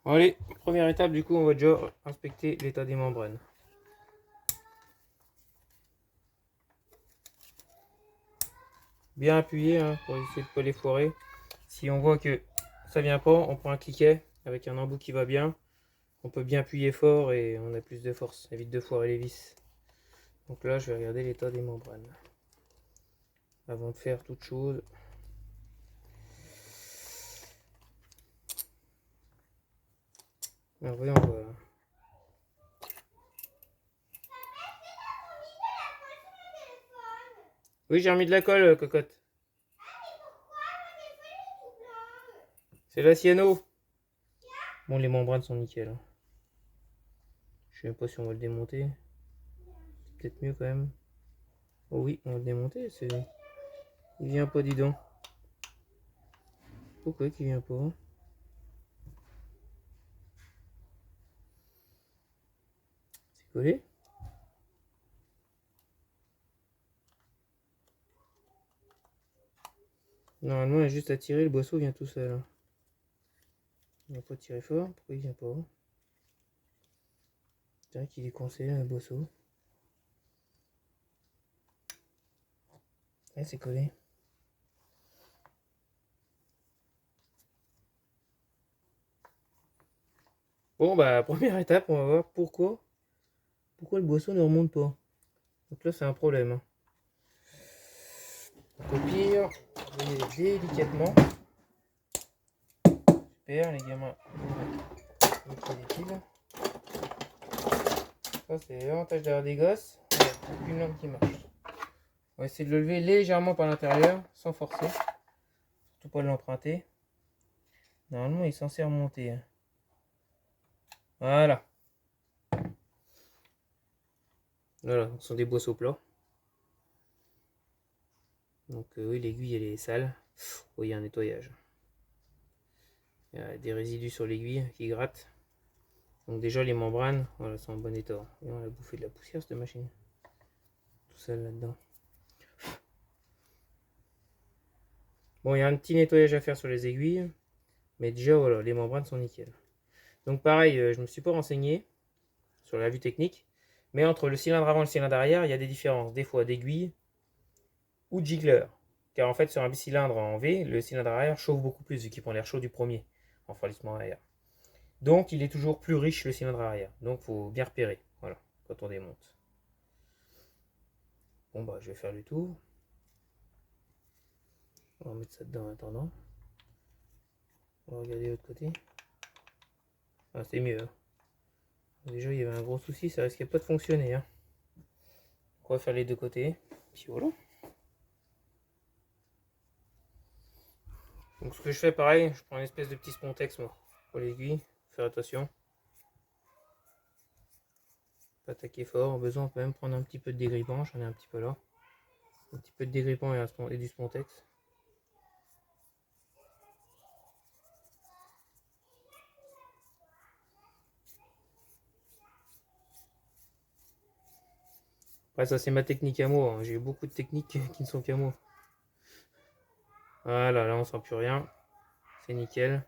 Bon, allez, première étape, du coup, on va déjà inspecter l'état des membranes. Bien appuyer hein, pour essayer de ne pas les foirer. Si on voit que ça vient pas, on prend un cliquet avec un embout qui va bien. On peut bien appuyer fort et on a plus de force. Ça évite de foirer les vis. Donc là, je vais regarder l'état des membranes. Avant de faire toute chose. Alors, voyons voir. Oui, j'ai remis de la colle, cocotte. C'est la cyano. Bon, les membranes sont nickel. Hein. Je sais même pas si on va le démonter. C'est peut-être mieux quand même. Oh oui, on va le démonter. Il vient pas, dis donc. Pourquoi qu'il vient pas? C'est collé? Normalement, il y a juste à tirer, le boisseau vient tout seul. Hein. On va pas tirer fort. Pourquoi il vient pas? C'est vrai qu'il est coincé le boisseau. Ouais, c'est collé. Bon, bah, première étape, on va voir pourquoi le boisseau ne remonte pas. Donc là, c'est un problème. Hein. Donc, au pire, vous voyez délicatement. Super, les gamins. Ça, c'est l'avantage d'avoir des gosses. Il n'y a aucune lampe qui marche. On va essayer de le lever légèrement par l'intérieur, sans forcer. Surtout pas l'emprunter. Normalement, il est censé remonter. Hein. Voilà. Voilà, ce sont des boisseaux plats. Donc oui, l'aiguille elle est sale. Oui, il y a un nettoyage. Il y a des résidus sur l'aiguille qui grattent. Donc déjà les membranes, voilà, sont en bon état. Et on a bouffé de la poussière cette machine. Tout seul là-dedans. Bon, il y a un petit nettoyage à faire sur les aiguilles. Mais déjà, voilà, les membranes sont nickel. Donc pareil, je ne me suis pas renseigné sur la vue technique. Mais entre le cylindre avant et le cylindre arrière, il y a des différences. Des fois d'aiguille ou de gicleur. Car en fait, sur un bicylindre en V, le cylindre arrière chauffe beaucoup plus vu qu'il prend l'air chaud du premier en refroidissement arrière. Donc, il est toujours plus riche le cylindre arrière. Donc, il faut bien repérer. Voilà, quand on démonte. Bon, bah, je vais faire le tour. On va mettre ça dedans en attendant. On va regarder l'autre côté. Ah, c'est mieux. Hein. Déjà, il y avait un gros souci, ça risquait pas de fonctionner. Hein. On va faire les deux côtés. Puis voilà. Donc, ce que je fais, pareil, je prends une espèce de petit spontex, moi, pour l'aiguille. Faire attention. Pas attaquer fort. Au besoin, on peut même prendre un petit peu de dégrippant. J'en ai un petit peu là. Un petit peu de dégrippant et du spontex. Après, ça, c'est ma technique à moi. Hein. J'ai beaucoup de techniques qui ne sont qu'à moi. Voilà, là, on sent plus rien. C'est nickel.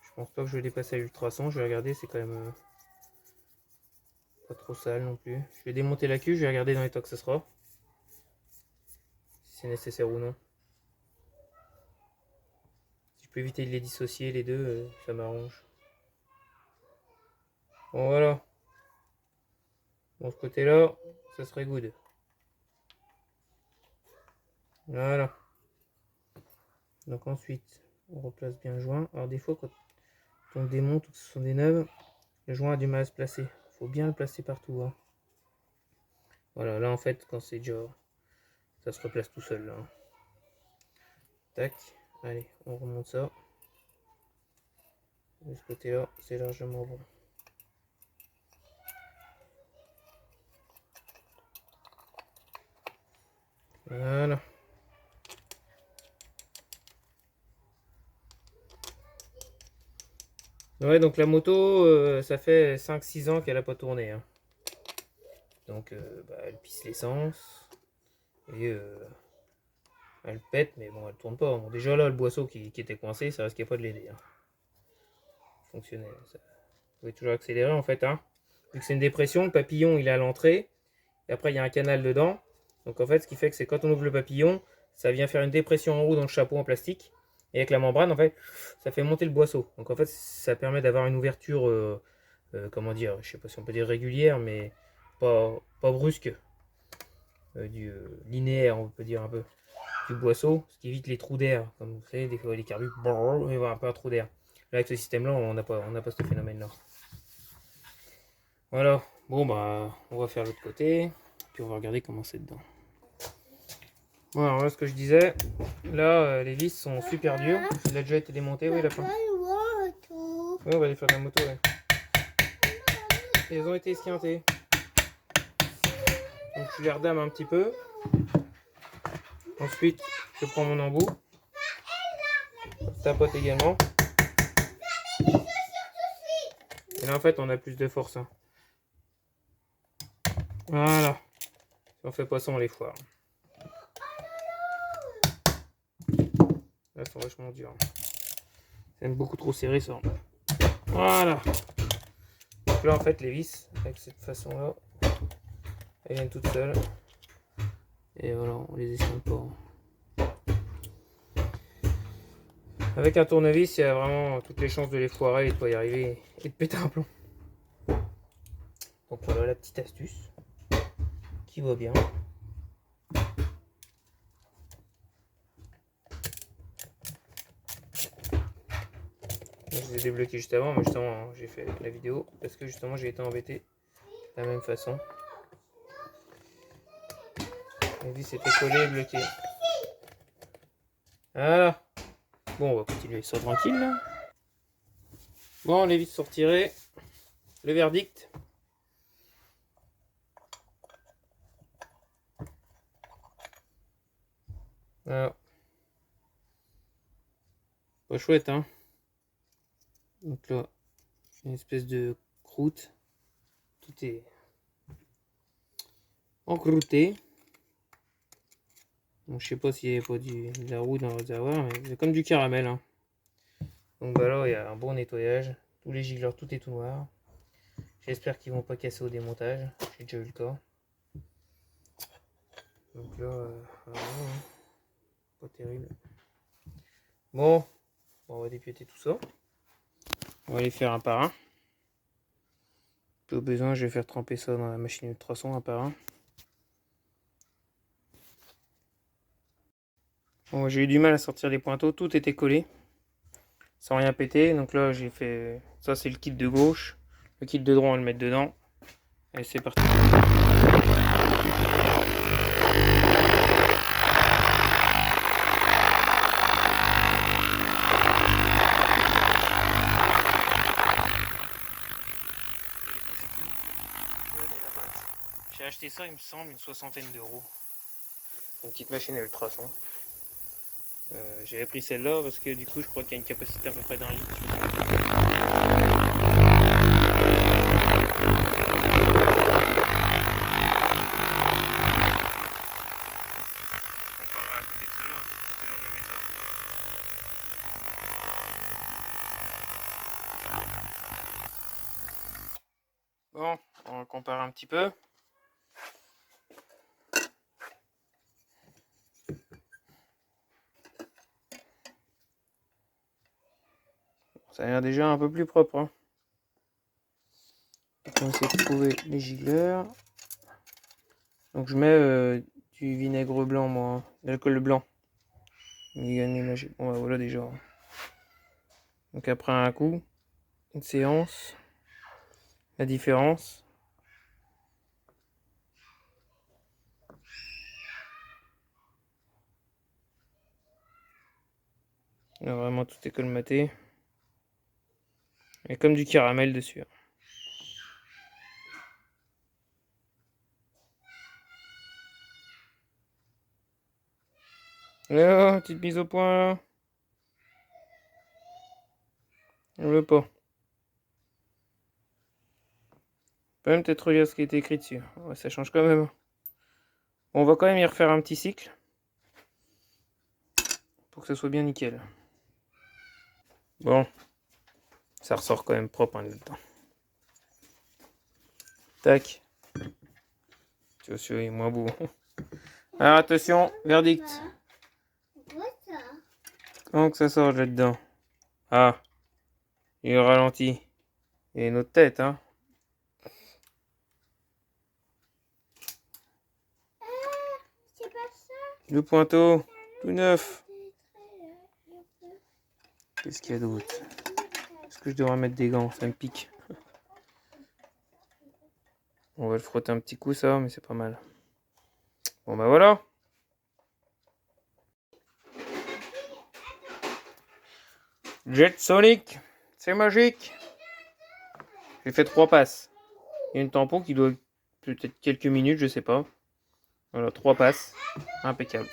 Je pense pas que je vais dépasser à l'ultrason. Je vais regarder, c'est quand même pas trop sale non plus. Je vais démonter la cuve, je vais regarder dans l'état que ça sera. Si c'est nécessaire ou non. Si je peux éviter de les dissocier les deux, ça m'arrange. Bon voilà. Bon, ce côté-là, ça serait good. Voilà. Donc ensuite, on replace bien le joint. Alors des fois, quand on démonte ou que ce sont des neuves, le joint a du mal à se placer. Il faut bien le placer partout. Hein. Voilà, là en fait, quand c'est déjà... ça se replace tout seul. Là. Tac. Allez, on remonte ça. De ce côté-là, c'est largement bon. Voilà. Ouais, donc la moto, ça fait 5-6 ans qu'elle n'a pas tourné. Hein. Donc, bah, elle pisse l'essence. Et Elle pète, mais bon, elle tourne pas. Bon, déjà là, le boisseau qui était coincé, ça risquait pas de l'aider. Hein. Fonctionnait. Ça pouvait toujours accélérer en fait. Hein. Vu que c'est une dépression, le papillon il est à l'entrée. Et après, il y a un canal dedans. Donc en fait, ce qui fait que c'est quand on ouvre le papillon, ça vient faire une dépression en haut dans le chapeau en plastique. Et avec la membrane, en fait, ça fait monter le boisseau. Donc en fait, ça permet d'avoir une ouverture, comment dire, je sais pas si on peut dire régulière, mais pas brusque. Linéaire, on peut dire un peu. Du boisseau, ce qui évite les trous d'air. Comme vous savez, des fois les carbus, il va un peu un trou d'air. Là, avec ce système-là, on n'a pas ce phénomène-là. Voilà. Bon, bah, on va faire l'autre côté. Puis on va regarder comment c'est dedans. Bon, alors là, ce que je disais, là, les vis sont super dures. Il a déjà été démonté, oui, la fin. Oui, on va aller faire de la moto, ouais. Et elles ont été esquintées. Donc, je les redame un petit peu. Ensuite, je prends mon embout. Tapote également. Et là, en fait, on a plus de force. Hein. Voilà. Si on fait poisson, on les foire. Là, elles sont vachement dures. C'est même beaucoup trop serré, ça. Voilà. Donc là, en fait, les vis, avec cette façon-là, elles viennent toutes seules. Et voilà, on les esquinte pas. Avec un tournevis, il y a vraiment toutes les chances de les foirer et de pas y arriver et de péter un plomb. Donc voilà la petite astuce qui va bien. Je les ai débloqués juste avant, mais justement j'ai fait la vidéo parce que justement j'ai été embêté de la même façon. Les vis étaient collées et bloquées. Voilà. Bon, on va continuer ça tranquille là. Bon, les vis sont retirées. Le verdict. Voilà. Pas chouette, hein. Donc là, une espèce de croûte. Tout est encrouté. Donc, je sais pas s'il n'y avait pas de la roue dans le réservoir, mais c'est comme du caramel. Hein. Donc bah là, il y a un bon nettoyage. Tous les gicleurs, tout est tout noir. J'espère qu'ils vont pas casser au démontage. J'ai déjà eu le cas. Donc là, voilà, hein. Pas terrible. Bon, on va dépiéter tout ça. On va les faire un par un. Puis au besoin, je vais faire tremper ça dans la machine de ultrason un par un. Bon, j'ai eu du mal à sortir les pointeaux, tout était collé. Sans rien péter. Donc là, j'ai fait. Ça, c'est le kit de gauche. Le kit de droite, on va le mettre dedans. Et c'est parti. J'ai acheté ça, il me semble, une 60aine d'euros. Une petite machine à ultrasons. J'avais pris celle-là parce que du coup, je crois qu'il y a une capacité à peu près d'1 litre. Bon, on va comparer un petit peu. Ça a l'air déjà un peu plus propre. Hein. On va essayer de trouver les gicleurs. Donc je mets du vinaigre blanc, moi, hein. De l'alcool blanc. Bon, bah, voilà déjà. Donc après un coup, une séance, la différence. Là, vraiment tout est colmaté. Et comme du caramel dessus. Là, petite mise au point là. On veut pas. Peut même peut-être relire ce qui est écrit dessus. Ouais, ça change quand même. On va quand même y refaire un petit cycle. pour que ça soit bien nickel. Bon, ça ressort quand même propre hein, là-dedans. Tac. Celui-là est moins beau. Alors attention, verdict. Comment que ça sort là-dedans? Ah, il est ralenti. Et notre tête, hein. C'est pas ça. Le pointeau, tout neuf. Qu'est-ce qu'il y a d'autre? Est-ce que je devrais mettre des gants? Ça me pique. On va le frotter un petit coup, ça, mais c'est pas mal. Bon, bah voilà. Jet Sonic, c'est magique. J'ai fait 3 passes. Il y a une tampon qui doit peut-être quelques minutes, je sais pas. Voilà, 3 passes. Impeccable.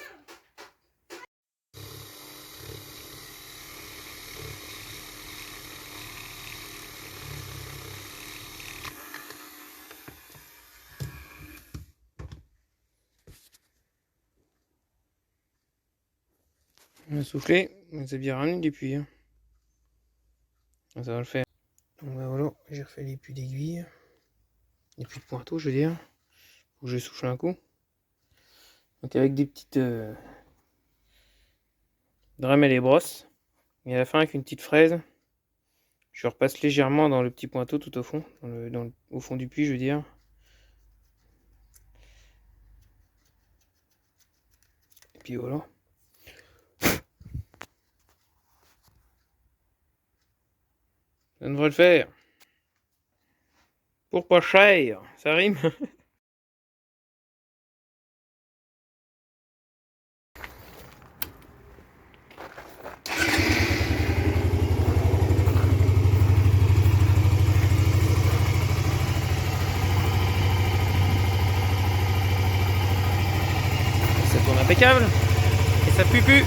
On a soufflé, c'est bien ramené depuis. Hein. Ça va le faire. Donc bah voilà, j'ai refait les puits d'aiguille. Les puits de pointeau, je veux dire. Faut que je souffle un coup. Donc avec des petites Dremel et brosses. Et à la fin avec une petite fraise. Je repasse légèrement dans le petit pointeau tout au fond. Au fond du puits, je veux dire. Et puis voilà. Ça devrait le faire. Pour pas cher, ça rime. Ça tourne impeccable. Et ça pue plus.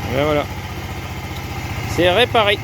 Et ben voilà. C'est réparé.